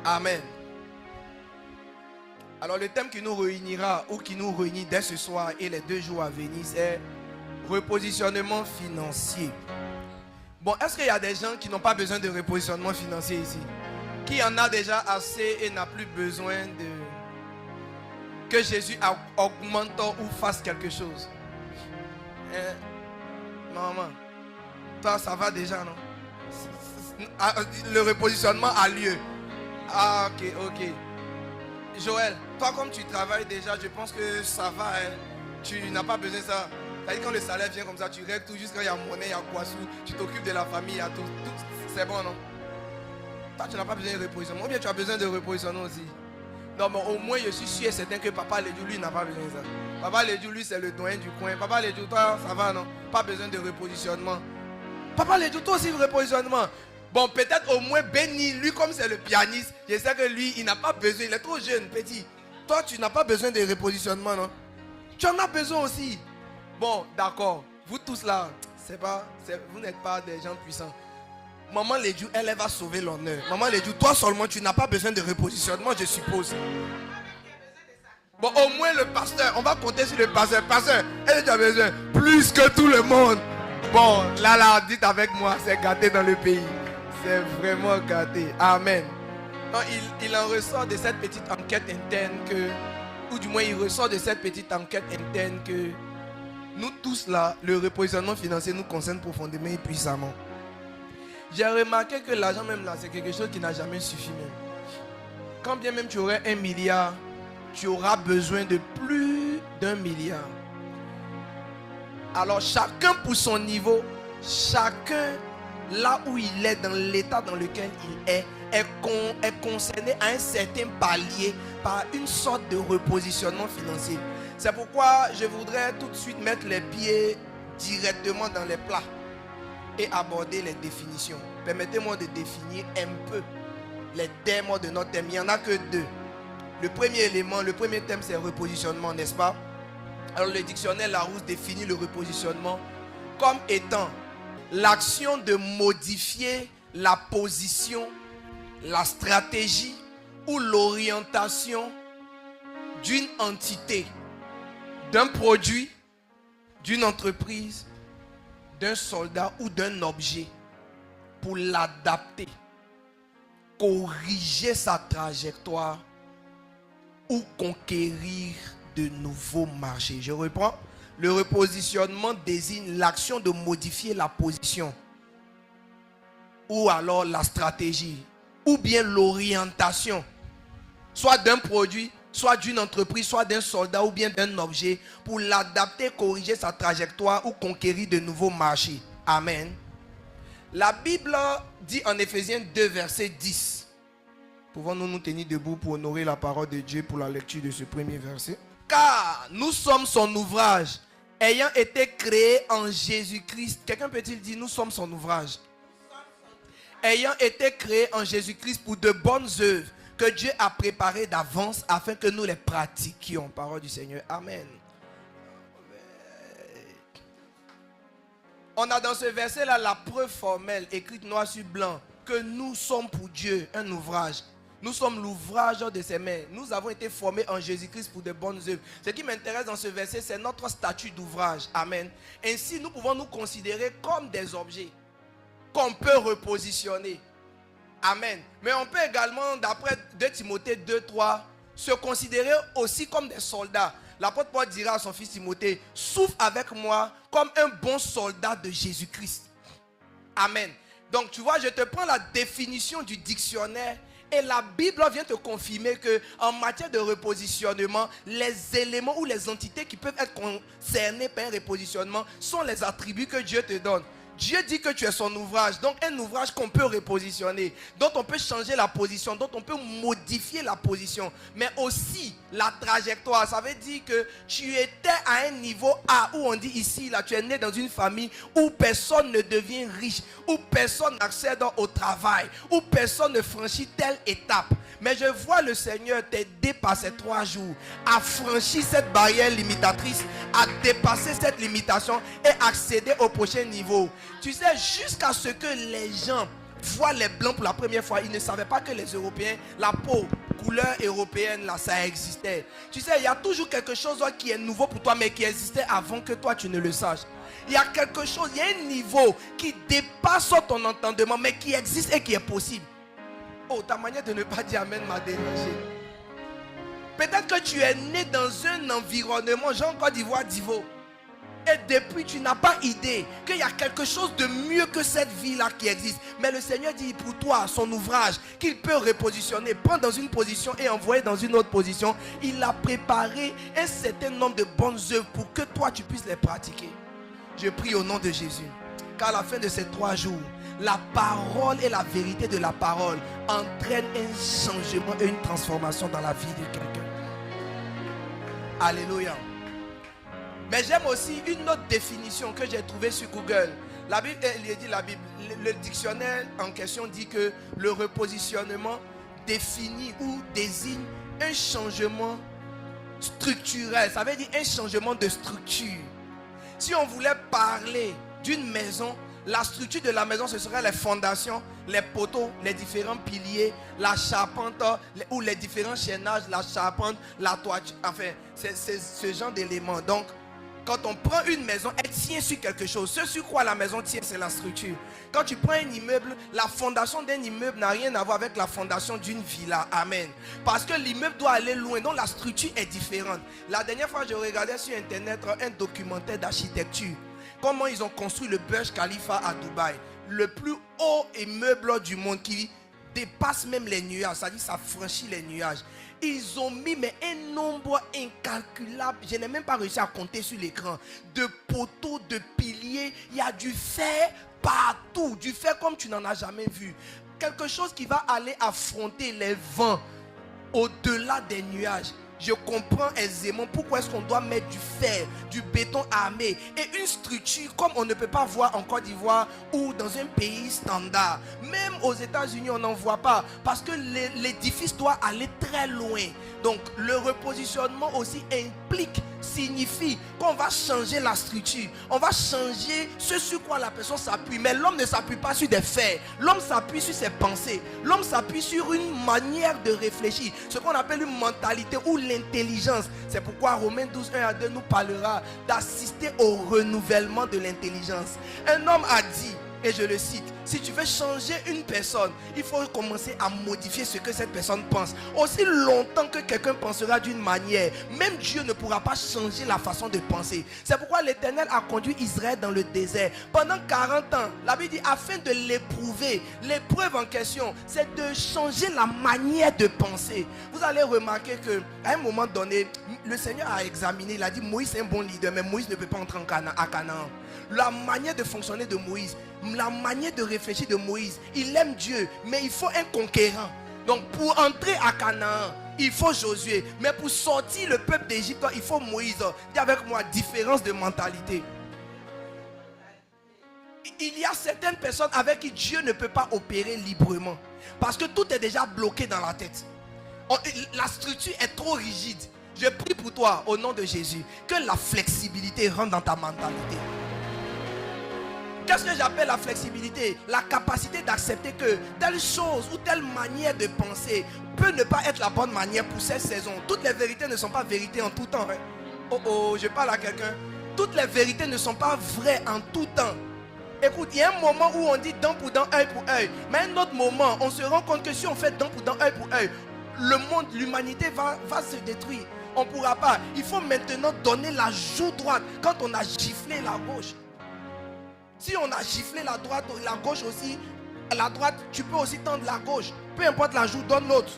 Amen. Alors le thème qui nous réunira ou qui nous réunit dès ce soir et les 2 jours à venir, c'est repositionnement financier. Bon, est-ce qu'il y a des gens qui n'ont pas besoin de repositionnement financier ici? Qui en a déjà assez et n'a plus besoin de que Jésus augmente ou fasse quelque chose? Maman, toi ça va déjà, non? Le repositionnement a lieu. Ah, ok. Joël, toi comme tu travailles déjà, je pense que ça va, hein? Tu n'as pas besoin de ça. C'est-à-dire quand le salaire vient comme ça, tu règles tout, juste quand il y a monnaie, il y a Guassou, tu t'occupes de la famille, il y a tout, c'est bon, non? Toi tu n'as pas besoin de repositionnement, ou bien tu as besoin de repositionnement aussi? Non, mais au moins je suis sûr et certain que Papa Lédiou, lui, n'a pas besoin de ça. Papa Lédiou, lui, c'est le doyen du coin. Papa Lédiou, toi, ça va, non? Pas besoin de repositionnement. Papa Lédiou, toi aussi, repositionnement. Bon, peut-être au moins Béni, lui, comme c'est le pianiste, je sais que lui, il n'a pas besoin, il est trop jeune, petit. Toi, tu n'as pas besoin de repositionnement, non? Tu en as besoin aussi. Bon, d'accord. Vous tous là, vous n'êtes pas des gens puissants. Maman Lédiou, elle va sauver l'honneur. Maman Lédiou, toi seulement, tu n'as pas besoin de repositionnement, je suppose. Bon, au moins le pasteur, on va compter sur le pasteur. Pasteur, elle a besoin plus que tout le monde. Bon, là, dites avec moi, c'est gâté dans le pays. C'est vraiment gâté. Amen. Non, il en ressort de cette petite enquête interne ou du moins il ressort de cette petite enquête interne que nous tous là, le repositionnement financier nous concerne profondément et puissamment. J'ai remarqué que l'argent même là, c'est quelque chose qui n'a jamais suffi même. Quand bien même tu aurais 1 milliard, tu auras besoin de plus d'1 milliard. Alors chacun pour son niveau, chacun là où il est, dans l'état dans lequel il est concerné à un certain palier par une sorte de repositionnement financier. C'est pourquoi je voudrais tout de suite mettre les pieds directement dans les plats et aborder les définitions. Permettez-moi de définir un peu les thèmes de notre thème. Il n'y en a que 2. Le premier élément, le premier thème, c'est repositionnement, n'est-ce pas? Alors le dictionnaire Larousse définit le repositionnement comme étant l'action de modifier la position, la stratégie ou l'orientation d'une entité, d'un produit, d'une entreprise, d'un soldat ou d'un objet pour l'adapter, corriger sa trajectoire ou conquérir de nouveaux marchés. Je reprends. Le repositionnement désigne l'action de modifier la position ou alors la stratégie ou bien l'orientation, soit d'un produit, soit d'une entreprise, soit d'un soldat ou bien d'un objet pour l'adapter, corriger sa trajectoire ou conquérir de nouveaux marchés. Amen. La Bible dit en Éphésiens 2 verset 10. Pouvons-nous nous tenir debout pour honorer la parole de Dieu pour la lecture de ce premier verset? Car nous sommes son ouvrage, ayant été créés en Jésus-Christ. Quelqu'un peut-il dire nous sommes son ouvrage? Ayant été créés en Jésus-Christ pour de bonnes œuvres que Dieu a préparées d'avance afin que nous les pratiquions. Parole du Seigneur. Amen. On a dans ce verset-là la preuve formelle, écrite noir sur blanc, que nous sommes pour Dieu un ouvrage. Nous sommes l'ouvrage de ses mains. Nous avons été formés en Jésus-Christ pour de bonnes œuvres. Ce qui m'intéresse dans ce verset, c'est notre statut d'ouvrage. Amen. Ainsi, nous pouvons nous considérer comme des objets qu'on peut repositionner. Amen. Mais on peut également, d'après 2 Timothée 2:3, se considérer aussi comme des soldats. L'apôtre Paul dira à son fils Timothée, souffre avec moi comme un bon soldat de Jésus-Christ. Amen. Donc tu vois, je te prends la définition du dictionnaire et la Bible vient te confirmer que en matière de repositionnement, les éléments ou les entités qui peuvent être concernées par un repositionnement sont les attributs que Dieu te donne. Dieu dit que tu es son ouvrage, donc un ouvrage qu'on peut repositionner, dont on peut changer la position, dont on peut modifier la position, mais aussi la trajectoire. Ça veut dire que tu étais à un niveau A, où on dit ici, là, tu es né dans une famille où personne ne devient riche, où personne n'accède au travail, où personne ne franchit telle étape. Mais je vois le Seigneur t'aider par ces 3 jours à franchir cette barrière limitatrice, à dépasser cette limitation et accéder au prochain niveau. Tu sais, jusqu'à ce que les gens voient les Blancs pour la première fois, ils ne savaient pas que les Européens, la peau, couleur européenne, là, ça existait. Tu sais, il y a toujours quelque chose qui est nouveau pour toi, mais qui existait avant que toi, tu ne le saches. Il y a quelque chose, il y a un niveau qui dépasse ton entendement, mais qui existe et qui est possible. Oh, ta manière de ne pas dire Amen m'a dérangé. Peut-être que tu es né dans un environnement, genre Côte d'Ivoire, d'Ivo. Et depuis, tu n'as pas idée qu'il y a quelque chose de mieux que cette vie-là qui existe. Mais le Seigneur dit pour toi, son ouvrage, qu'il peut repositionner, prendre dans une position et envoyer dans une autre position. Il a préparé un certain nombre de bonnes œuvres pour que toi, tu puisses les pratiquer. Je prie au nom de Jésus qu'à la fin de ces 3 jours, la parole et la vérité de la parole entraînent un changement et une transformation dans la vie de quelqu'un. Alléluia. Mais j'aime aussi une autre définition que j'ai trouvée sur Google. La Bible, le dictionnaire en question dit que le repositionnement définit ou désigne un changement structurel. Ça veut dire un changement de structure. Si on voulait parler d'une maison, la structure de la maison, ce serait les fondations, les poteaux, les différents piliers, la charpente ou les différents chaînages, la charpente, la toiture. Enfin, c'est ce genre d'éléments. Donc, quand on prend une maison, elle tient sur quelque chose. Ce sur quoi la maison tient, c'est la structure. Quand tu prends un immeuble, la fondation d'un immeuble n'a rien à voir avec la fondation d'une villa. Amen. Parce que l'immeuble doit aller loin, donc la structure est différente. La dernière fois, je regardais sur Internet un documentaire d'architecture. Comment ils ont construit le Burj Khalifa à Dubaï. Le plus haut immeuble du monde qui dépasse même les nuages. C'est-à-dire ça franchit les nuages. Ils ont mis mais un nombre incalculable, je n'ai même pas réussi à compter sur l'écran, de poteaux, de piliers. Il y a du fer partout, du fer comme tu n'en as jamais vu. Quelque chose qui va aller affronter les vents au-delà des nuages. Je comprends aisément pourquoi est-ce qu'on doit mettre du fer, du béton armé et une structure comme on ne peut pas voir en Côte d'Ivoire ou dans un pays standard. Même aux États-Unis, on n'en voit pas parce que l'édifice doit aller très loin. Donc, le repositionnement aussi signifie qu'on va changer la structure. On va changer ce sur quoi la personne s'appuie. Mais l'homme ne s'appuie pas sur des faits. L'homme s'appuie sur ses pensées. L'homme s'appuie sur une manière de réfléchir. Ce qu'on appelle une mentalité ou l'intelligence. C'est pourquoi Romains 12, 1 à 2 nous parlera d'assister au renouvellement de l'intelligence. Un homme a dit, et je le cite, si tu veux changer une personne, il faut commencer à modifier ce que cette personne pense. Aussi longtemps que quelqu'un pensera d'une manière, même Dieu ne pourra pas changer la façon de penser. C'est pourquoi l'Éternel a conduit Israël dans le désert pendant 40 ans. La Bible dit afin de l'éprouver. L'épreuve en question, c'est de changer la manière de penser. Vous allez remarquer qu'à un moment donné, le Seigneur a examiné, il a dit Moïse est un bon leader, mais Moïse ne peut pas entrer à Canaan. La manière de fonctionner de Moïse, la manière de réfléchir de Moïse, il aime Dieu, mais il faut un conquérant. Donc pour entrer à Canaan, il faut Josué. Mais pour sortir le peuple d'Égypte, il faut Moïse. Dis avec moi, différence de mentalité. Il y a certaines personnes avec qui Dieu ne peut pas opérer librement. Parce que tout est déjà bloqué dans la tête. La structure est trop rigide. Je prie pour toi, au nom de Jésus, que la flexibilité rentre dans ta mentalité. Qu'est-ce que j'appelle la flexibilité? La capacité d'accepter que telle chose ou telle manière de penser peut ne pas être la bonne manière pour cette saison. Toutes les vérités ne sont pas vérités en tout temps. Oh, je parle à quelqu'un. Toutes les vérités ne sont pas vraies en tout temps. Écoute, il y a un moment où on dit dent pour dent, œil pour œil. Mais à un autre moment, on se rend compte que si on fait dent pour dent, œil pour œil, le monde, l'humanité va se détruire. On ne pourra pas. Il faut maintenant donner la joue droite quand on a giflé la gauche. Si on a giflé la droite, la gauche aussi, la droite, tu peux aussi tendre la gauche. Peu importe la joue, donne l'autre.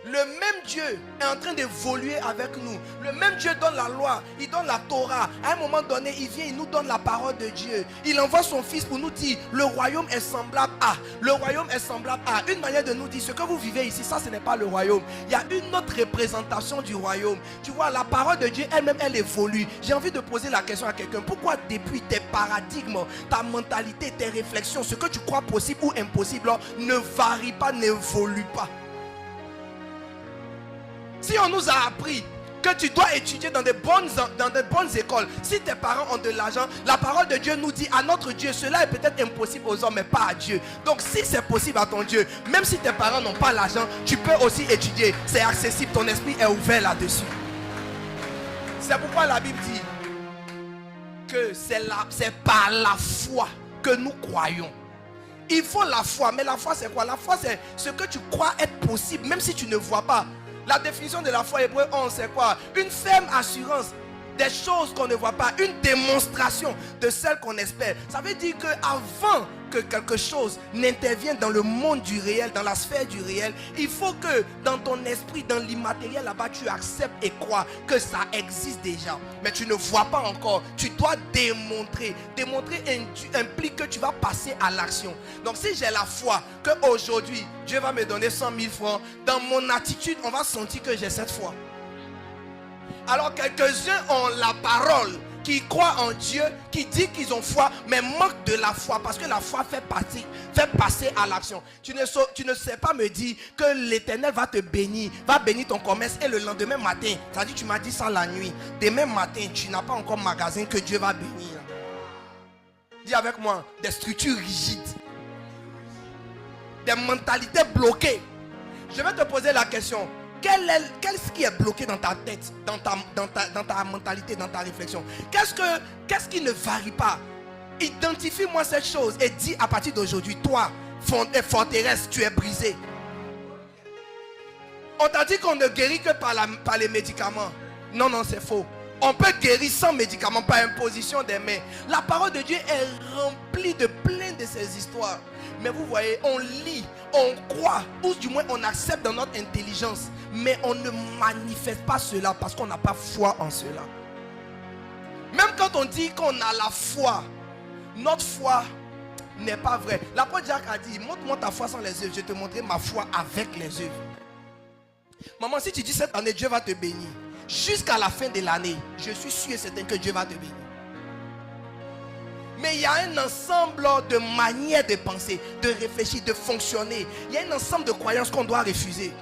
Le même Dieu est en train d'évoluer avec nous. Le même Dieu donne la loi, il donne la Torah. À un moment donné, il vient, il nous donne la parole de Dieu. Il envoie son fils pour nous dire, le royaume est semblable à. Le royaume est semblable à. Une manière de nous dire, ce que vous vivez ici, ça ce n'est pas le royaume. Il y a une autre représentation du royaume. Tu vois, la parole de Dieu elle-même, elle évolue. J'ai envie de poser la question à quelqu'un. Pourquoi depuis tes paradigmes, ta mentalité, tes réflexions, ce que tu crois possible ou impossible, ne varie pas, n'évolue pas? Si on nous a appris que tu dois étudier dans de bonnes écoles. Si tes parents ont de l'argent, la parole de Dieu nous dit à notre Dieu, cela est peut-être impossible aux hommes, mais pas à Dieu. Donc si c'est possible à ton Dieu, même si tes parents n'ont pas l'argent, tu peux aussi étudier. C'est accessible, ton esprit est ouvert là-dessus. C'est pourquoi la Bible dit que c'est par la foi que nous croyons. Il faut la foi, mais la foi c'est quoi? La foi c'est ce que tu crois être possible, même si tu ne vois pas. La définition de la foi Hébreu 11 c'est quoi? Une ferme assurance des choses qu'on ne voit pas, une démonstration de celles qu'on espère. Ça veut dire que avant que quelque chose n'intervienne dans le monde du réel, dans la sphère du réel, il faut que dans ton esprit, dans l'immatériel là-bas, tu acceptes et crois que ça existe déjà. Mais tu ne vois pas encore. Tu dois démontrer. Démontrer implique que tu vas passer à l'action. Donc si j'ai la foi qu'aujourd'hui, Dieu va me donner 100 000 francs, dans mon attitude, on va sentir que j'ai cette foi. Alors quelques-uns ont la parole, qui croient en Dieu, qui dit qu'ils ont foi, mais manquent de la foi, parce que la foi fait passer à l'action. Tu ne sais pas me dire que l'Éternel va te bénir, va bénir ton commerce, et le lendemain matin, ça dit tu m'as dit ça la nuit, demain matin tu n'as pas encore magasin que Dieu va bénir. Dis avec moi, des structures rigides, des mentalités bloquées. Je vais te poser la question. Qu'est-ce qui est bloqué dans ta tête, dans ta mentalité, dans ta réflexion? Qu'est-ce qui ne varie pas? Identifie-moi cette chose et dis à partir d'aujourd'hui, toi, forteresse, tu es brisé. On t'a dit qu'on ne guérit que par les médicaments. Non, c'est faux. On peut guérir sans médicaments, par imposition des mains. La parole de Dieu est remplie de plein de ces histoires. Mais vous voyez, on lit, on croit, ou du moins on accepte dans notre intelligence. Mais on ne manifeste pas cela parce qu'on n'a pas foi en cela. Même quand on dit qu'on a la foi, notre foi n'est pas vraie. L'apôtre Jacques a dit, montre-moi ta foi sans les œuvres, je te montrerai ma foi avec les œuvres. Maman, si tu dis cette année, Dieu va te bénir. Jusqu'à la fin de l'année, je suis sûr et certain que Dieu va te bénir. Mais il y a un ensemble de manières de penser, de réfléchir, de fonctionner. Il y a un ensemble de croyances qu'on doit refuser.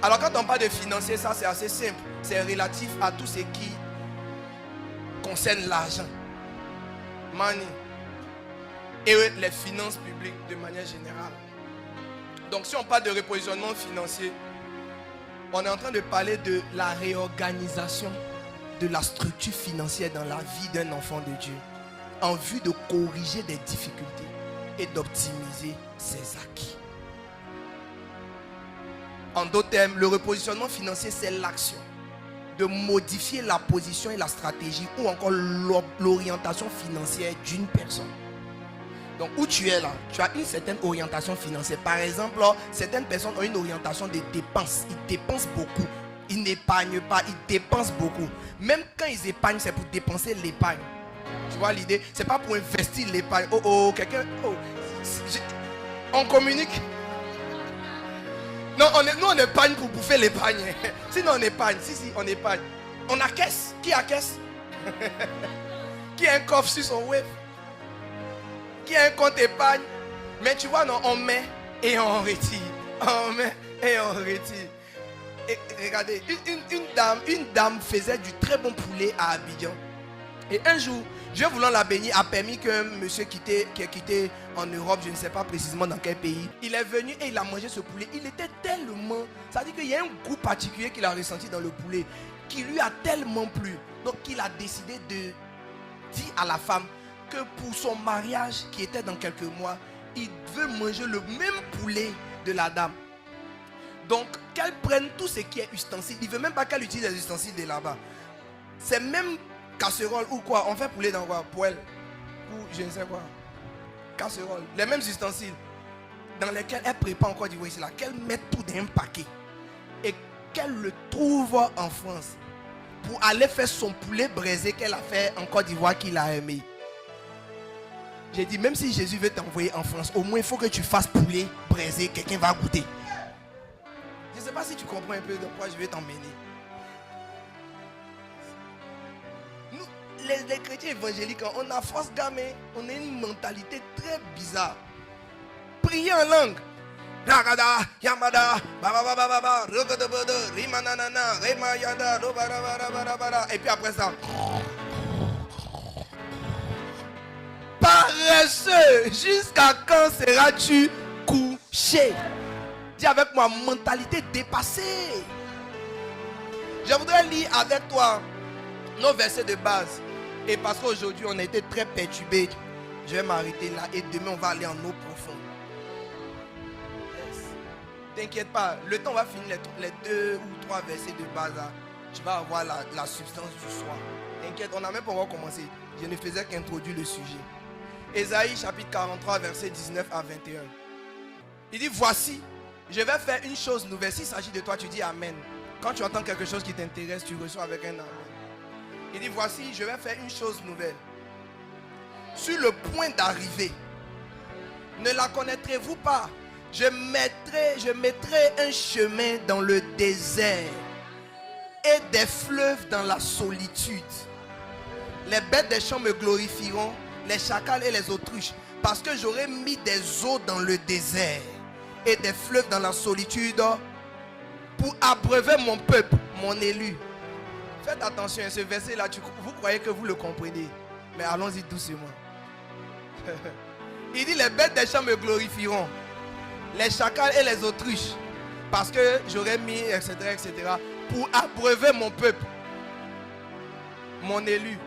Alors quand on parle de financier, ça c'est assez simple. C'est relatif à tout ce qui concerne l'argent. Money. Et les finances publiques de manière générale. Donc si on parle de repositionnement financier, on est en train de parler de la réorganisation de la structure financière dans la vie d'un enfant de Dieu, en vue de corriger des difficultés et d'optimiser ses acquis. En d'autres termes, le repositionnement financier, c'est l'action de modifier la position et la stratégie ou encore l'orientation financière d'une personne. Donc où tu es là, tu as une certaine orientation financière. Par exemple, certaines personnes ont une orientation de dépenses. Ils dépensent beaucoup. Ils n'épargnent pas, ils dépensent beaucoup. Même quand ils épargnent, c'est pour dépenser l'épargne. Tu vois l'idée? C'est pas pour investir l'épargne. Quelqu'un... on communique. Non, nous on épargne pour bouffer l'épargne. Sinon on épargne. Si, on épargne. On a caisse. Qui a caisse? Qui a un coffre sur son web? Qui a un compte épargne? Mais tu vois, non, on met et on retire. On met et on retire. Et regardez, une dame faisait du très bon poulet à Abidjan. Et un jour, Dieu voulant la bénir, a permis qu'un monsieur qui a quitté en Europe, je ne sais pas précisément dans quel pays, il est venu et il a mangé ce poulet. Il était tellement... Ça veut dire qu'il y a un goût particulier qu'il a ressenti dans le poulet qui lui a tellement plu. Donc il a décidé de dire à la femme que pour son mariage qui était dans quelques mois, il veut manger le même poulet de la dame. Donc qu'elle prenne tout ce qui est ustensile. Il ne veut même pas qu'elle utilise les ustensiles de là-bas. C'est même casserole ou quoi. On fait poulet dans quoi? Poêle ou je ne sais quoi. Casserole. Les mêmes ustensiles dans lesquels elle prépare encore du voice là. Qu'elle met tout dans un paquet. Et qu'elle le trouve en France. Pour aller faire son poulet braisé qu'elle a fait en Côte d'Ivoire qu'il a aimé. J'ai dit, même si Jésus veut t'envoyer en France, au moins il faut que tu fasses poulet braisé, quelqu'un va goûter. Je ne sais pas si tu comprends un peu de quoi je vais t'emmener. Nous, les chrétiens évangéliques, on a force gamme, on a une mentalité très bizarre. Prier en langue. Ragada, Yamada, Baba Baba, Rogodobodo, Rimanana, Remayada, Robarabara. Et puis après ça. Paresseux, jusqu'à quand seras-tu couché? Dis avec moi, mentalité dépassée. Je voudrais lire avec toi nos versets de base. Et parce qu'aujourd'hui on a été très perturbés, je vais m'arrêter là et demain on va aller en eau profonde. Yes. T'inquiète pas, le temps va finir les 2 ou 3 versets de base là. Tu vas avoir la substance du soir. T'inquiète, on n'a même pas encore commencé. Je ne faisais qu'introduire le sujet. Ésaïe chapitre 43 verset 19 à 21. Il dit voici, je vais faire une chose nouvelle. S'il s'agit de toi, tu dis amen. Quand tu entends quelque chose qui t'intéresse, tu reçois avec un amen. Il dit voici, je vais faire une chose nouvelle. Sur le point d'arriver, ne la connaîtrez-vous pas? Je mettrai un chemin dans le désert et des fleuves dans la solitude. Les bêtes des champs me glorifieront, les chacals et les autruches, parce que j'aurai mis des eaux dans le désert et des fleuves dans la solitude pour abreuver mon peuple, mon élu. Faites attention à ce verset là, vous croyez que vous le comprenez, mais allons-y doucement. Il dit les bêtes des champs me glorifieront, les chacals et les autruches, parce que j'aurais mis etc pour abreuver mon peuple, mon élu.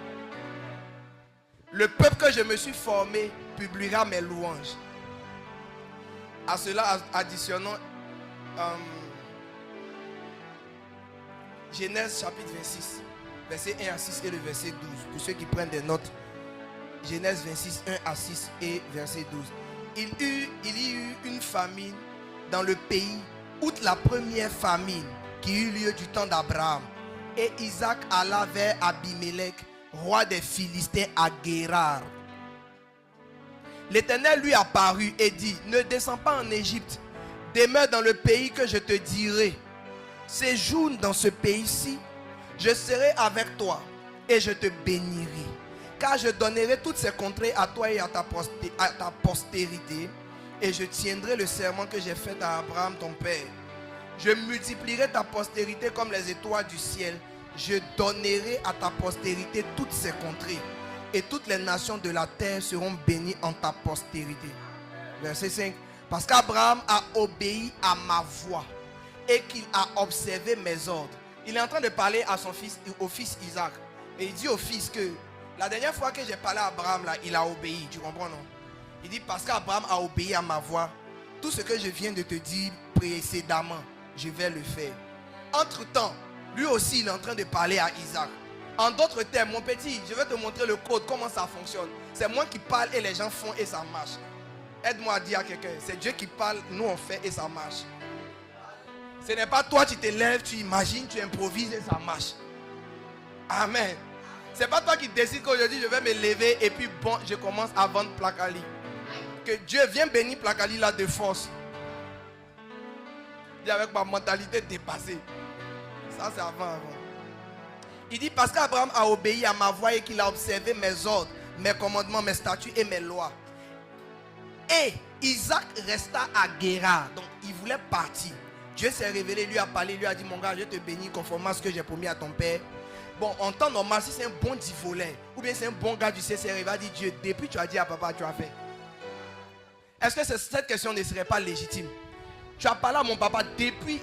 Le peuple que je me suis formé publiera mes louanges. À cela additionnons Genèse chapitre 26, verset 1 à 6 et le verset 12. Pour ceux qui prennent des notes, Genèse 26, 1 à 6 et verset 12. Il y eut une famine dans le pays, outre la première famine qui eut lieu du temps d'Abraham. Et Isaac alla vers Abimelech, roi des Philistins à Guérar. L'Éternel lui apparut et dit, ne descends pas en Égypte, demeure dans le pays que je te dirai. Séjourne dans ce pays-ci, je serai avec toi et je te bénirai. Car je donnerai toutes ces contrées à toi et à ta postérité, et je tiendrai le serment que j'ai fait à Abraham ton père. Je multiplierai ta postérité comme les étoiles du ciel. Je donnerai à ta postérité toutes ces contrées, et toutes les nations de la terre seront bénies en ta postérité. Verset 5. Parce qu'Abraham a obéi à ma voix et qu'il a observé mes ordres. Il est en train de parler à son fils, au fils Isaac. Et il dit au fils que la dernière fois que j'ai parlé à Abraham, là, il a obéi. Tu comprends, non? Il dit parce qu'Abraham a obéi à ma voix, tout ce que je viens de te dire précédemment, je vais le faire. Entre-temps, lui aussi, il est en train de parler à Isaac. En d'autres termes, mon petit, je vais te montrer le code, comment ça fonctionne. C'est moi qui parle et les gens font et ça marche. Aide-moi à dire à quelqu'un, c'est Dieu qui parle, nous on fait et ça marche. Ce n'est pas toi, tu te lèves, tu imagines, tu improvises et ça marche. Amen. Ce n'est pas toi qui décides qu'aujourd'hui je vais me lever et puis bon, je commence à vendre Placali. Que Dieu vienne bénir Placali là de force. Dis avec ma mentalité dépassée. Ça c'est avant. Il dit parce qu'Abraham a obéi à ma voix et qu'il a observé mes ordres, mes commandements, mes statuts et mes lois. Et Isaac resta à Guérar. Donc il voulait partir. Dieu s'est révélé, lui a parlé, lui a dit mon gars, je te bénis conformément à ce que j'ai promis à ton père. Bon, en temps normal, si c'est un bon dit volet, ou bien c'est un bon gars du CCR, il va dire Dieu, depuis tu as dit à papa, tu as fait. Est-ce que cette question ne serait pas légitime? Tu as parlé à mon papa depuis,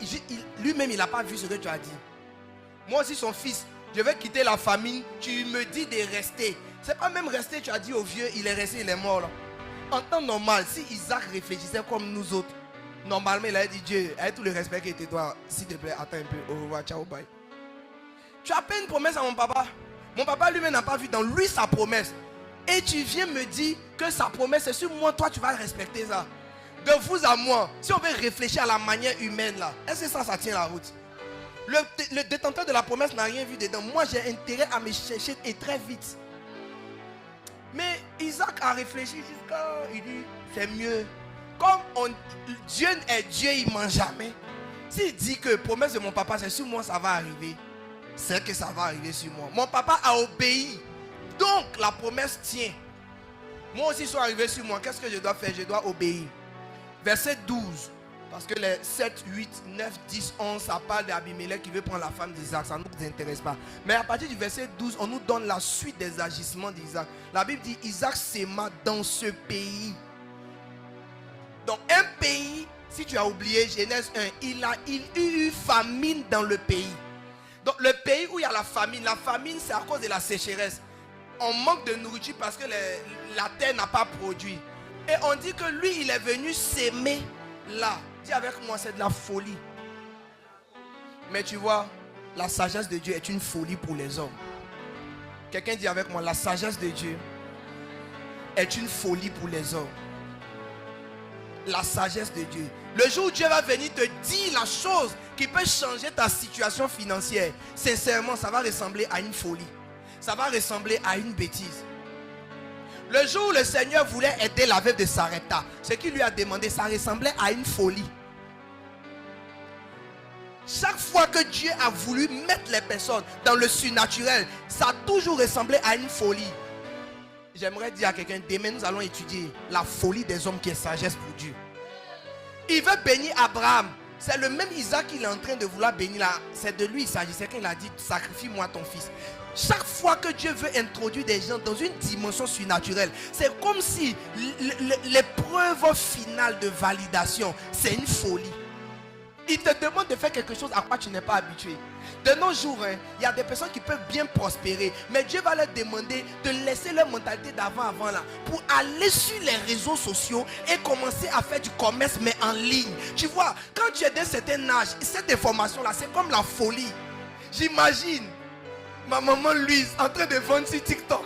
lui-même il n'a pas vu ce que tu as dit. Moi aussi son fils, je vais quitter la famille, tu me dis de rester. C'est pas même rester, tu as dit au vieux, il est resté, il est mort là. En temps normal, si Isaac réfléchissait comme nous autres, normalement il a dit Dieu, avec tout le respect que tu dois, s'il te plaît, attends un peu, au revoir, ciao, bye. Tu as fait une promesse à mon papa. Mon papa lui-même n'a pas vu dans lui sa promesse. Et tu viens me dire que sa promesse c'est sur moi, toi tu vas respecter ça. De vous à moi, si on veut réfléchir à la manière humaine là, est-ce que ça tient la route? Le détenteur de la promesse n'a rien vu dedans. Moi j'ai intérêt à me chercher et très vite. Mais Isaac a réfléchi jusqu'à, il dit c'est mieux. Comme Dieu est Dieu, il ne ment jamais. S'il dit que promesse de mon papa c'est sur moi, ça va arriver. C'est que ça va arriver sur moi. Mon papa a obéi. Donc la promesse tient. Moi aussi, ils sont arrivés sur moi. Qu'est-ce que je dois faire? Je dois obéir. Verset 12. Parce que les 7, 8, 9, 10, 11, ça parle d'Abimelech qui veut prendre la femme d'Isaac. Ça ne nous intéresse pas. Mais à partir du verset 12, on nous donne la suite des agissements d'Isaac. La Bible dit, Isaac s'aima dans ce pays. Donc un pays, si tu as oublié Genèse 1, il y a eu famine dans le pays. Donc le pays où il y a la famine c'est à cause de la sécheresse. On manque de nourriture parce que la terre n'a pas produit. Et on dit que lui, il est venu s'aimer là. Dis avec moi, c'est de la folie. Mais tu vois, la sagesse de Dieu est une folie pour les hommes. Quelqu'un dit avec moi, la sagesse de Dieu est une folie pour les hommes. La sagesse de Dieu. Le jour où Dieu va venir te dire la chose qui peut changer ta situation financière, sincèrement, ça va ressembler à une folie. Ça va ressembler à une bêtise. Le jour où le Seigneur voulait aider la veuve de Sarepta, ce qu'il lui a demandé, ça ressemblait à une folie. Chaque fois que Dieu a voulu mettre les personnes dans le surnaturel, ça a toujours ressemblé à une folie. J'aimerais dire à quelqu'un, demain nous allons étudier la folie des hommes qui est sagesse pour Dieu. Il veut bénir Abraham. C'est le même Isaac qu'il est en train de vouloir bénir là. C'est de lui il s'agissait quand il a dit, sacrifie-moi ton fils. Chaque fois que Dieu veut introduire des gens dans une dimension surnaturelle, c'est comme si l'épreuve finale de validation, c'est une folie. Il te demande de faire quelque chose à quoi tu n'es pas habitué. De nos jours, il y a des personnes qui peuvent bien prospérer, mais Dieu va leur demander de laisser leur mentalité d'avant là, pour aller sur les réseaux sociaux et commencer à faire du commerce, mais en ligne. Tu vois, quand tu es d'un certain âge, cette information-là, c'est comme la folie. J'imagine ma maman Louise en train de vendre sur TikTok.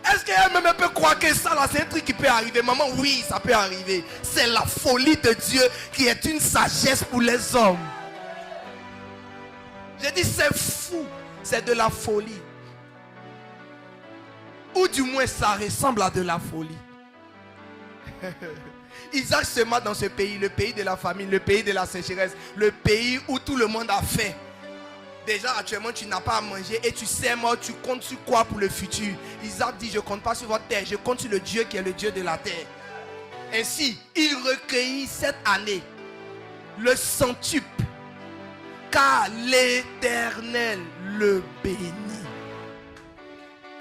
Est-ce qu'elle-même peut croire que ça là c'est un truc qui peut arriver? Maman, oui, ça peut arriver. C'est la folie de Dieu qui est une sagesse pour les hommes. J'ai dit c'est fou, c'est de la folie. Ou du moins ça ressemble à de la folie. Isaac se met dans ce pays, le pays de la famine, le pays de la sécheresse, le pays où tout le monde a faim. Déjà actuellement tu n'as pas à manger et tu sais moi, tu comptes sur quoi pour le futur? Isaac dit, je ne compte pas sur votre terre, je compte sur le Dieu qui est le Dieu de la terre. Ainsi, il recueillit cette année le centuple, car l'Éternel le bénit.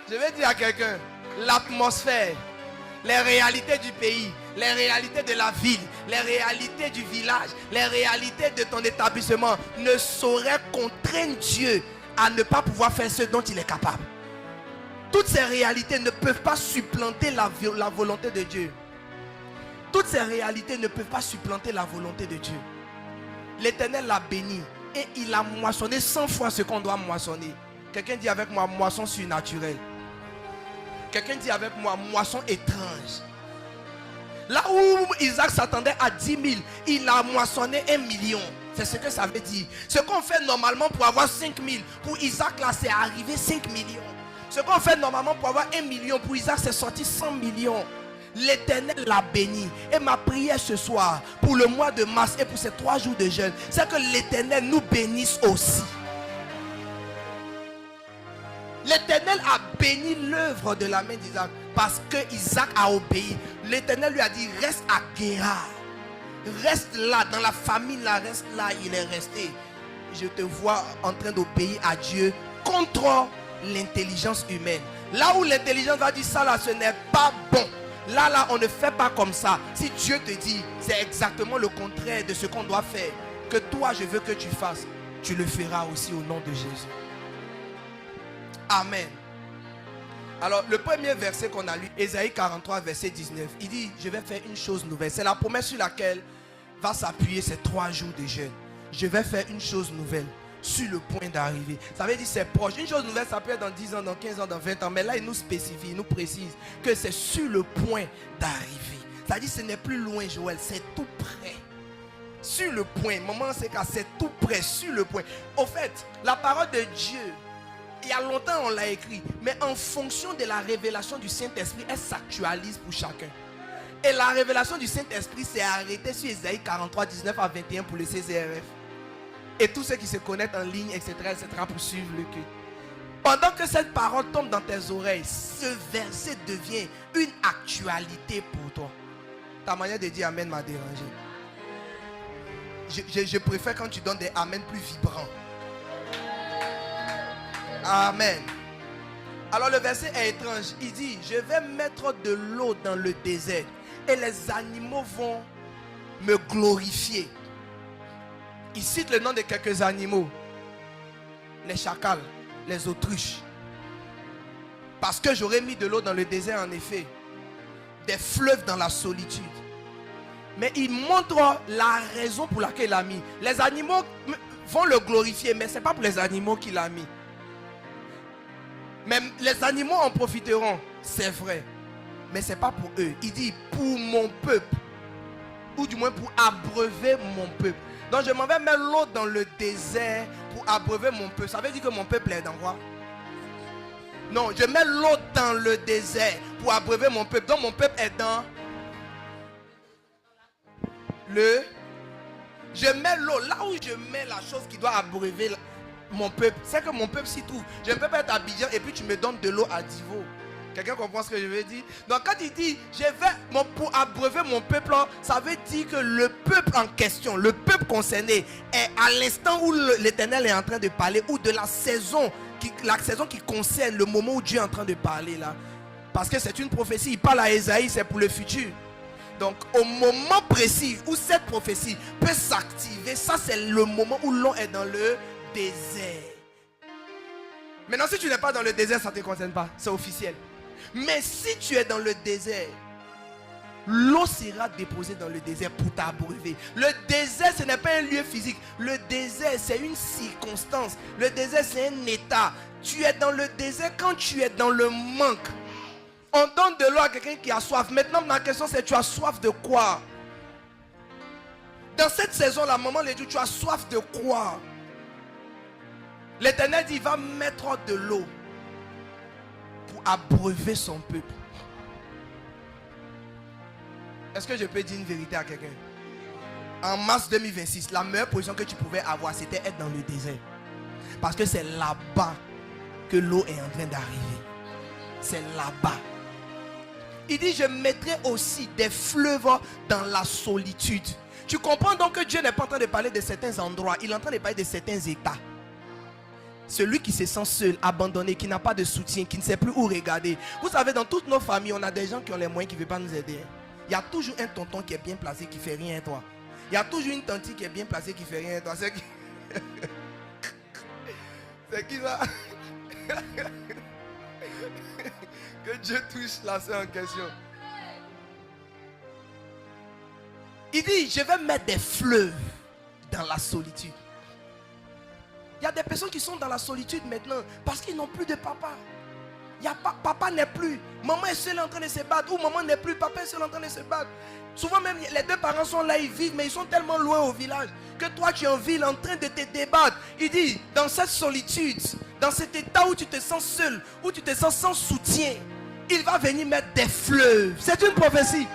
Je vais dire à quelqu'un, l'atmosphère, les réalités du pays, les réalités de la ville, les réalités du village, les réalités de ton établissement ne sauraient contraindre Dieu à ne pas pouvoir faire ce dont il est capable. Toutes ces réalités ne peuvent pas supplanter la volonté de Dieu. Toutes ces réalités ne peuvent pas supplanter la volonté de Dieu. L'Éternel l'a béni et il a moissonné 100 fois ce qu'on doit moissonner. Quelqu'un dit avec moi, moisson surnaturelle. Quelqu'un dit avec moi, moisson étrange. Là où Isaac s'attendait à 10 000, il a moissonné 1 million. C'est ce que ça veut dire. Ce qu'on fait normalement pour avoir 5 000, pour Isaac là c'est arrivé 5 millions. Ce qu'on fait normalement pour avoir 1 million, pour Isaac c'est sorti 100 millions. L'Éternel l'a béni. Et ma prière ce soir, pour le mois de mars et pour ces 3 jours de jeûne, c'est que l'Éternel nous bénisse aussi. L'Éternel a béni l'œuvre de la main d'Isaac parce que Isaac a obéi. L'Éternel lui a dit, reste à Guérar. Reste là, dans la famille là, reste là, il est resté. Je te vois en train d'obéir à Dieu contre l'intelligence humaine. Là où l'intelligence va dire ça là, ce n'est pas bon. Là, on ne fait pas comme ça. Si Dieu te dit, c'est exactement le contraire de ce qu'on doit faire. Que toi, je veux que tu fasses. Tu le feras aussi au nom de Jésus. Amen. Alors, le premier verset qu'on a lu, Ésaïe 43, verset 19, il dit, je vais faire une chose nouvelle. C'est la promesse sur laquelle va s'appuyer ces 3 jours de jeûne. Je vais faire une chose nouvelle sur le point d'arriver. Ça veut dire c'est proche. Une chose nouvelle, ça peut être dans 10 ans, dans 15 ans, dans 20 ans. Mais là, il nous spécifie, il nous précise que c'est sur le point d'arriver. Ça veut dire que ce n'est plus loin, Joël, c'est tout près. Sur le point. Maman, c'est tout près, sur le point. Au fait, la parole de Dieu, il y a longtemps on l'a écrit, mais en fonction de la révélation du Saint-Esprit, elle s'actualise pour chacun. Et la révélation du Saint-Esprit s'est arrêtée sur Ésaïe 43, 19 à 21 pour le CCRF. Et tous ceux qui se connectent en ligne, etc., pour suivre le culte. Pendant que cette parole tombe dans tes oreilles, ce verset devient une actualité pour toi. Ta manière de dire Amen m'a dérangé. je préfère quand tu donnes des amen plus vibrants. Amen. Alors le verset est étrange. Il dit, je vais mettre de l'eau dans le désert et les animaux vont me glorifier. Il cite le nom de quelques animaux. Les chacals, les autruches. Parce que j'aurais mis de l'eau dans le désert en effet. Des fleuves dans la solitude. Mais il montre la raison pour laquelle il a mis. Les animaux vont le glorifier, mais ce n'est pas pour les animaux qu'il a mis. Même les animaux en profiteront, c'est vrai. Mais ce n'est pas pour eux. Il dit pour mon peuple. Ou du moins pour abreuver mon peuple. Donc je m'en vais mettre l'eau dans le désert pour abreuver mon peuple. Ça veut dire que mon peuple est dans quoi? Non, je mets l'eau dans le désert pour abreuver mon peuple. Donc mon peuple est dans le... Je mets l'eau là où je mets la chose qui doit abreuver mon peuple. C'est que mon peuple s'y trouve. Je ne peux pas être à Abidjan et puis tu me donnes de l'eau à Divo. Quelqu'un comprend ce que je veux dire? Donc quand il dit je vais pour abreuver mon peuple, ça veut dire que le peuple en question, le peuple concerné est à l'instant où l'Éternel est en train de parler, ou de la saison qui concerne le moment où Dieu est en train de parler là. Parce que c'est une prophétie, il parle à Ésaïe, c'est pour le futur. Donc au moment précis où cette prophétie peut s'activer, ça c'est le moment où l'on est dans le désert. Maintenant si tu n'es pas dans le désert, ça ne te concerne pas, c'est officiel. Mais si tu es dans le désert, l'eau sera déposée dans le désert pour t'abreuver. Le désert, ce n'est pas un lieu physique. Le désert, c'est une circonstance. Le désert, c'est un état. Tu es dans le désert quand tu es dans le manque. On donne de l'eau à quelqu'un qui a soif. Maintenant, ma question, c'est tu as soif de quoi? Dans cette saison-là, maman l'a dit, tu as soif de quoi? L'Éternel dit, il va mettre de l'eau pour abreuver son peuple. Est-ce que je peux dire une vérité à quelqu'un? En mars 2026, la meilleure position que tu pouvais avoir, c'était être dans le désert. Parce que c'est là-bas que l'eau est en train d'arriver. C'est là-bas. Il dit, je mettrai aussi des fleuves dans la solitude. Tu comprends donc que Dieu n'est pas en train de parler de certains endroits. Il est en train de parler de certains états. Celui qui se sent seul, abandonné, qui n'a pas de soutien, qui ne sait plus où regarder. Vous savez, dans toutes nos familles, on a des gens qui ont les moyens qui ne veulent pas nous aider. Il y a toujours un tonton qui est bien placé qui ne fait rien, toi. Il y a toujours une tante qui est bien placée qui ne fait rien, toi. C'est qui, c'est qui ça? Que Dieu touche la sœur en question. Il dit, je vais mettre des fleuves dans la solitude. Il y a des personnes qui sont dans la solitude maintenant parce qu'ils n'ont plus de papa. Papa n'est plus. Maman est seule en train de se battre. Ou maman n'est plus. Papa est seul en train de se battre. Souvent même les deux parents sont là, ils vivent, mais ils sont tellement loin au village que toi tu es en ville en train de te débattre. Il dit, dans cette solitude, dans cet état où tu te sens seul, où tu te sens sans soutien, il va venir mettre des fleuves. C'est une prophétie.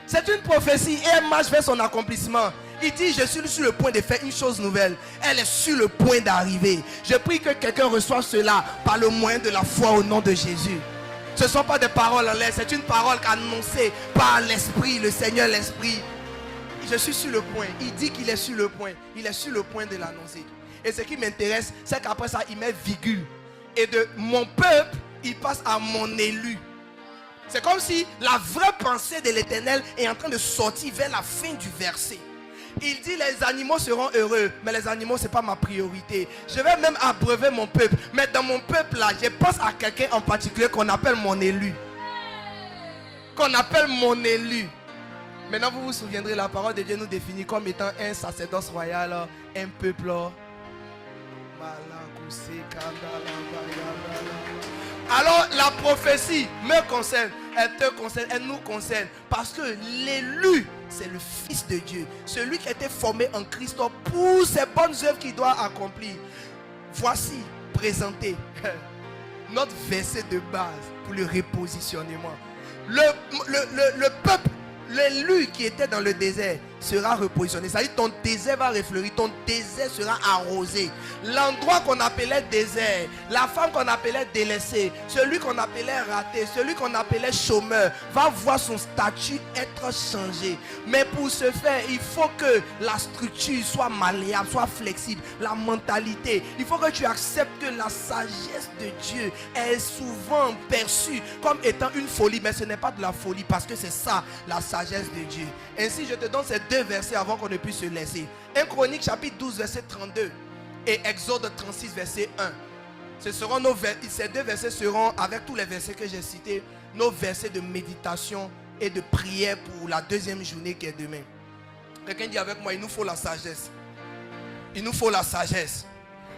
C'est une prophétie et elle marche vers son accomplissement. Il dit, je suis sur le point de faire une chose nouvelle. Elle est sur le point d'arriver. Je prie que quelqu'un reçoive cela par le moyen de la foi au nom de Jésus. Ce ne sont pas des paroles en l'air, c'est une parole annoncée par l'Esprit, le Seigneur l'Esprit. Je suis sur le point. Il dit qu'il est sur le point. Il est sur le point de l'annoncer. Et ce qui m'intéresse, c'est qu'après ça, il met virgule. Et de mon peuple, il passe à mon élu. C'est comme si la vraie pensée de l'Éternel est en train de sortir vers la fin du verset. Il dit les animaux seront heureux, mais les animaux ce n'est pas ma priorité. Je vais même abreuver mon peuple. Mais dans mon peuple là, je pense à quelqu'un en particulier qu'on appelle mon élu. Qu'on appelle mon élu. Maintenant vous vous souviendrez, la parole de Dieu nous définit comme étant un sacerdoce royal, un peuple. Alors la prophétie me concerne, elle te concerne, elle nous concerne. Parce que l'élu, c'est le Fils de Dieu. Celui qui a été formé en Christ pour ces bonnes œuvres qu'il doit accomplir. Voici présenté notre verset de base pour le repositionnement. Le peuple, l'élu qui était dans le désert, sera repositionné. C'est-à-dire ton désert va refleurir, ton désert sera arrosé. L'endroit qu'on appelait désert, la femme qu'on appelait délaissée, celui qu'on appelait raté, celui qu'on appelait chômeur, va voir son statut être changé. Mais pour ce faire, il faut que la structure soit malléable, soit flexible, la mentalité. Il faut que tu acceptes que la sagesse de Dieu est souvent perçue comme étant une folie, mais ce n'est pas de la folie, parce que c'est ça la sagesse de Dieu. Ainsi, je te donne ces deux versets avant qu'on ne puisse se laisser. 1 Chronique chapitre 12 verset 32 et Exode 36 verset 1. Ces deux versets seront, avec tous les versets que j'ai cités, nos versets de méditation et de prière pour la deuxième journée qui est demain. Quelqu'un dit avec moi, il nous faut la sagesse. Il nous faut la sagesse.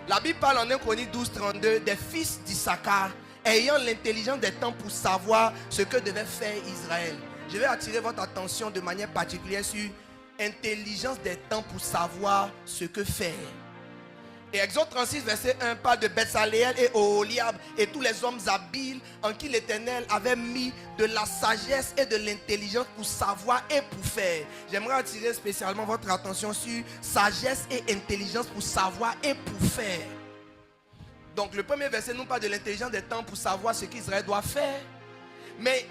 La Bible parle en 1 Chronique 12 32 des fils d'Issachar ayant l'intelligence des temps pour savoir ce que devait faire Israël. Je vais attirer votre attention de manière particulière sur intelligence des temps pour savoir ce que faire. Et Exode 36 verset 1 parle de Betsaléel et Oholiab et tous les hommes habiles en qui l'Éternel avait mis de la sagesse et de l'intelligence pour savoir et pour faire. J'aimerais attirer spécialement votre attention sur sagesse et intelligence pour savoir et pour faire. Donc le premier verset nous parle de l'intelligence des temps pour savoir ce qu'Israël doit faire. Mais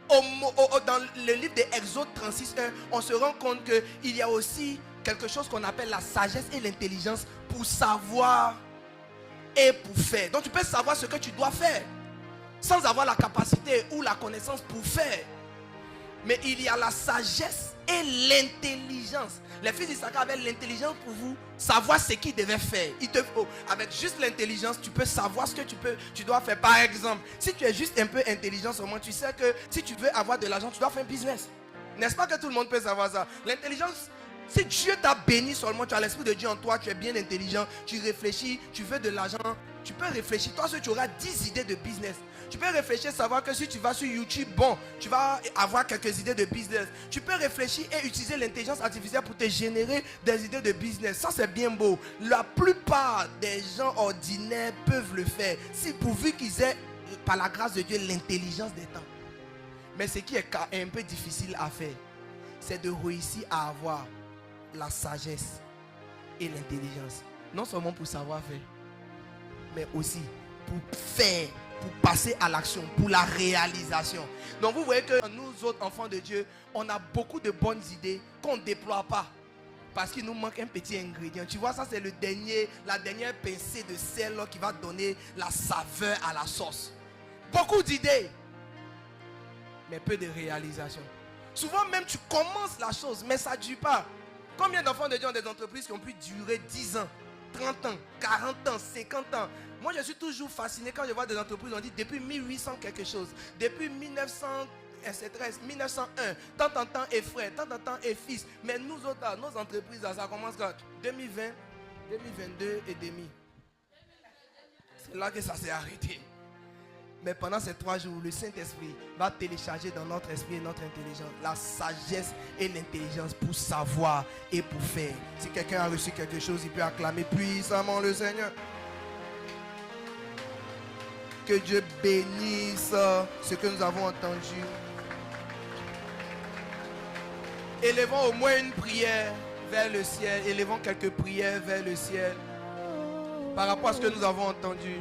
dans le livre d'Exode 36.1, on se rend compte qu'il y a aussi quelque chose qu'on appelle la sagesse et l'intelligence pour savoir et pour faire. Donc tu peux savoir ce que tu dois faire sans avoir la capacité ou la connaissance pour faire. Mais il y a la sagesse et l'intelligence. Les fils d'Issachar avaient l'intelligence pour vous savoir ce qu'ils devaient faire. Il te faut, avec juste l'intelligence, tu peux savoir ce que tu dois faire. Par exemple, si tu es juste un peu intelligent seulement, tu sais que si tu veux avoir de l'argent, tu dois faire un business. N'est-ce pas que tout le monde peut savoir ça? L'intelligence, si Dieu t'a béni seulement, tu as l'esprit de Dieu en toi, tu es bien intelligent, tu réfléchis, tu veux de l'argent, tu peux réfléchir. Toi, tu auras 10 idées de business. Tu peux réfléchir, savoir que si tu vas sur YouTube, bon, tu vas avoir quelques idées de business. Tu peux réfléchir et utiliser l'intelligence artificielle pour te générer des idées de business. Ça, c'est bien beau. La plupart des gens ordinaires peuvent le faire, si pourvu qu'ils aient, par la grâce de Dieu, l'intelligence des temps. Mais ce qui est un peu difficile à faire, c'est de réussir à avoir la sagesse et l'intelligence. Non seulement pour savoir faire, mais aussi pour faire, pour passer à l'action, pour la réalisation. Donc vous voyez que nous autres enfants de Dieu, on a beaucoup de bonnes idées qu'on ne déploie pas parce qu'il nous manque un petit ingrédient. Tu vois, ça c'est la dernière pincée de sel qui va donner la saveur à la sauce. Beaucoup d'idées, mais peu de réalisation. Souvent même tu commences la chose, mais ça ne dure pas. Combien d'enfants de Dieu ont des entreprises qui ont pu durer 10 ans, 30 ans, 40 ans, 50 ans? Moi, je suis toujours fasciné quand je vois des entreprises, on dit depuis 1800 quelque chose, depuis 1901, tant en temps et frère, tant en temps et fils. Mais nous autres, nos entreprises, ça commence quand 2020, 2022 et demi. C'est là que ça s'est arrêté. Mais pendant ces 3 jours, le Saint-Esprit va télécharger dans notre esprit et notre intelligence la sagesse et l'intelligence pour savoir et pour faire. Si quelqu'un a reçu quelque chose, il peut acclamer puissamment le Seigneur. Que Dieu bénisse ce que nous avons entendu. Élevons au moins une prière vers le ciel. Élevons quelques prières vers le ciel par rapport à ce que nous avons entendu.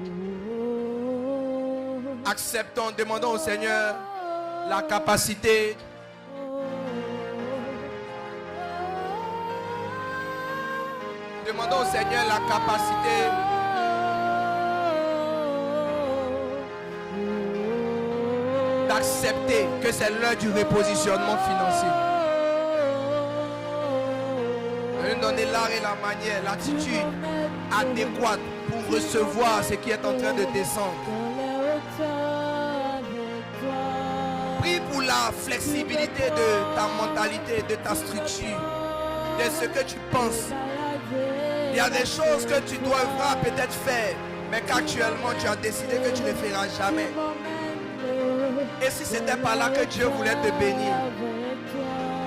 Acceptons, demandons au Seigneur la capacité demandons au Seigneur la capacité d'accepter que c'est l'heure du repositionnement financier. De nous donner l'art et la manière, l'attitude adéquate pour recevoir ce qui est en train de descendre. Prie pour la flexibilité de ta mentalité, de ta structure, de ce que tu penses. Il y a des choses que tu devras peut-être faire, mais qu'actuellement tu as décidé que tu ne feras jamais. Et si c'était par là que Dieu voulait te bénir,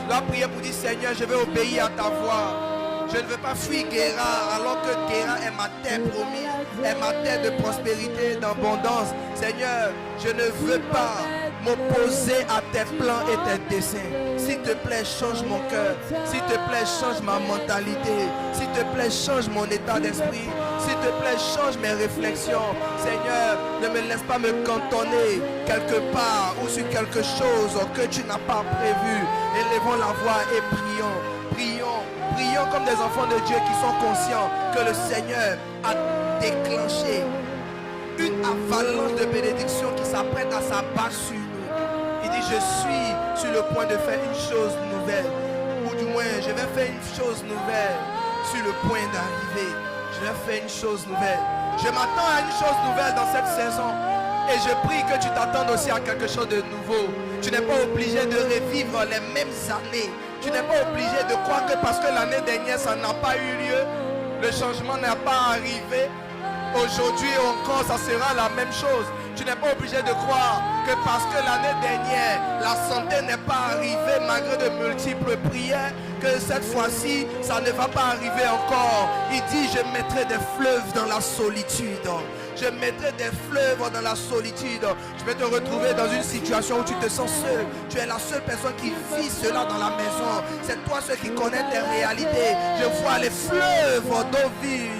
tu dois prier pour dire: Seigneur, je vais obéir à ta voix. Je ne veux pas fuir Guérard alors que Guérard est ma terre promise, est ma terre de prospérité, d'abondance. Seigneur, je ne veux pas m'opposer à tes plans et tes desseins. S'il te plaît, change mon cœur. S'il te plaît, change ma mentalité. S'il te plaît, change mon état d'esprit. S'il te plaît, change mes réflexions. Seigneur, ne me laisse pas me cantonner quelque part ou sur quelque chose que tu n'as pas prévu. Élevons la voix et prions. Prions. Prions comme des enfants de Dieu qui sont conscients que le Seigneur a déclenché une avalanche de bénédictions qui s'apprête à s'abattre sur nous. Il dit, je suis sur le point de faire une chose nouvelle. Ou du moins, je vais faire une chose nouvelle sur le point d'arriver. Je vais faire une chose nouvelle. Je m'attends à une chose nouvelle dans cette saison. Et je prie que tu t'attendes aussi à quelque chose de nouveau. Tu n'es pas obligé de revivre les mêmes années. Tu n'es pas obligé de croire que parce que l'année dernière, ça n'a pas eu lieu, le changement n'a pas arrivé. Aujourd'hui encore, ça sera la même chose. Tu n'es pas obligé de croire que parce que l'année dernière, la santé n'est pas arrivée malgré de multiples prières, que cette fois-ci, ça ne va pas arriver encore. Il dit, je mettrai des fleuves dans la solitude. Je mettrai des fleuves dans la solitude. Tu peux te retrouver dans une situation où tu te sens seul. Tu es la seule personne qui vit cela dans la maison. C'est toi seul qui connais tes réalités. Je vois les fleuves d'eau vive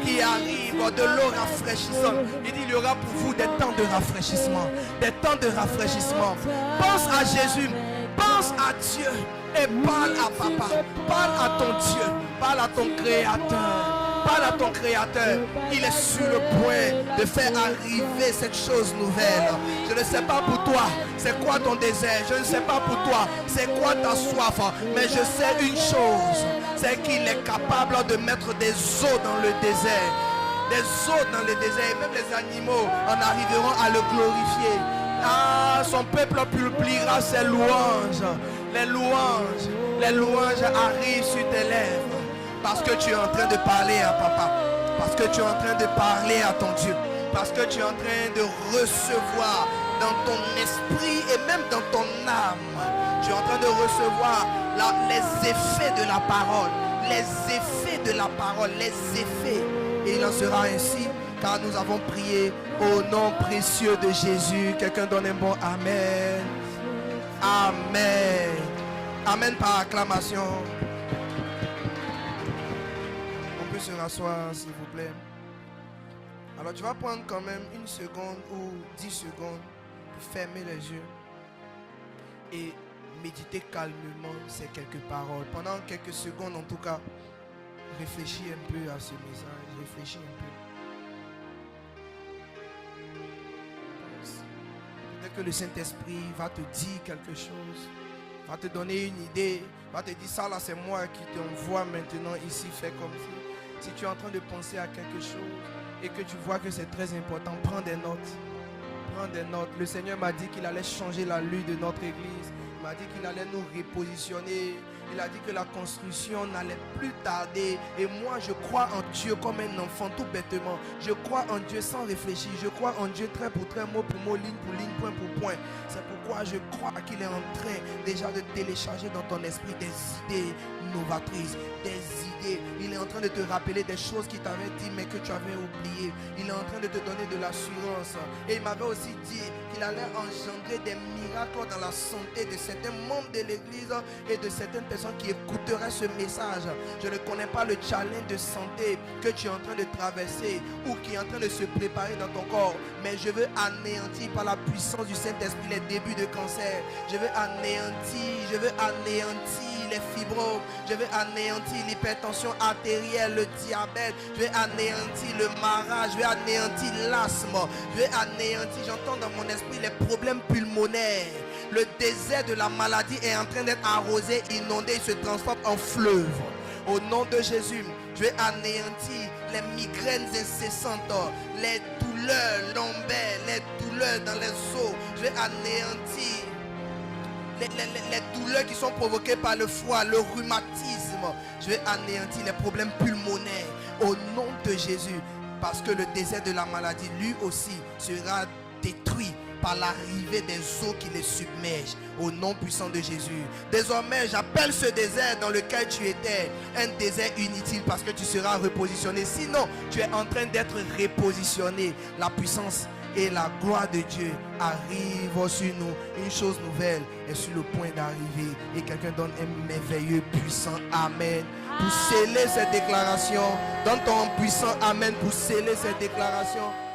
qui arrivent, de l'eau rafraîchissante. Il dit, il y aura pour vous des temps de rafraîchissement. Des temps de rafraîchissement. Pense à Jésus. Pense à Dieu. Et parle à papa. Parle à ton Dieu. Parle à ton Créateur. Parle à ton Créateur. Il est sur le point de faire arriver cette chose nouvelle. Je ne sais pas pour toi c'est quoi ton désert. Je ne sais pas pour toi c'est quoi ta soif. Mais je sais une chose, c'est qu'il est capable de mettre des eaux dans le désert. Des eaux dans le désert. Et même les animaux en arriveront à le glorifier. Ah, son peuple publiera ses louanges. Les louanges arrivent sur tes lèvres. Parce que tu es en train de parler à papa. Parce que tu es en train de parler à ton Dieu. Parce que tu es en train de recevoir dans ton esprit et même dans ton âme. Tu es en train de recevoir les effets de la parole. Les effets de la parole. Les effets. Et il en sera ainsi car nous avons prié au nom précieux de Jésus. Quelqu'un donne un bon Amen. Amen. Amen par acclamation. Se rasseoir s'il vous plaît. Alors tu vas prendre quand même une seconde ou 10 secondes pour fermer les yeux et méditer calmement ces quelques paroles. Pendant quelques secondes en tout cas, réfléchis un peu à ce message, réfléchis un peu. Peut-être que le Saint-Esprit va te dire quelque chose, va te donner une idée, va te dire ça là c'est moi qui t'envoie maintenant ici, fais comme ça. Si tu es en train de penser à quelque chose et que tu vois que c'est très important, prends des notes. Prends des notes. Le Seigneur m'a dit qu'il allait changer la lue de notre église. Il m'a dit qu'il allait nous repositionner. Il a dit que la construction n'allait plus tarder. Et moi, je crois en Dieu comme un enfant, tout bêtement. Je crois en Dieu sans réfléchir. Je crois en Dieu trait pour trait, mot pour mot, ligne pour ligne, point pour point. C'est pourquoi je crois qu'il est en train déjà de télécharger dans ton esprit des idées novatrices, des idées. Il est en train de te rappeler des choses qu'il t'avait dit mais que tu avais oublié. Il est en train de te donner de l'assurance. Et il m'avait aussi dit qu'il allait engendrer des miracles dans la santé de certains membres de l'église et de certaines personnes qui écouteraient ce message. Je ne connais pas le challenge de santé que tu es en train de traverser ou qui est en train de se préparer dans ton corps, mais je veux anéantir par la puissance du Saint-Esprit les débuts de cancer. Je veux anéantir les fibromes, je veux anéantir l'hypertension artérielle, le diabète, je vais anéantir le marasme, je vais anéantir l'asthme, je vais anéantir, j'entends dans mon esprit les problèmes pulmonaires. Le désert de la maladie est en train d'être arrosé, inondé, il se transforme en fleuve. Au nom de Jésus, je vais anéantir les migraines incessantes, les douleurs lombaires, les douleurs dans les os. Je vais anéantir les douleurs qui sont provoquées par le foie, le rhumatisme. Je vais anéantir les problèmes pulmonaires au nom de Jésus. Parce que le désert de la maladie, lui aussi, sera détruit par l'arrivée des eaux qui les submergent au nom puissant de Jésus. Désormais, j'appelle ce désert dans lequel tu étais un désert inutile parce que tu seras repositionné. Sinon, tu es en train d'être repositionné. La puissance et la gloire de Dieu arrive sur nous. Une chose nouvelle est sur le point d'arriver. Et quelqu'un donne un merveilleux, puissant Amen pour sceller cette déclaration. Donne ton puissant Amen pour sceller cette déclaration.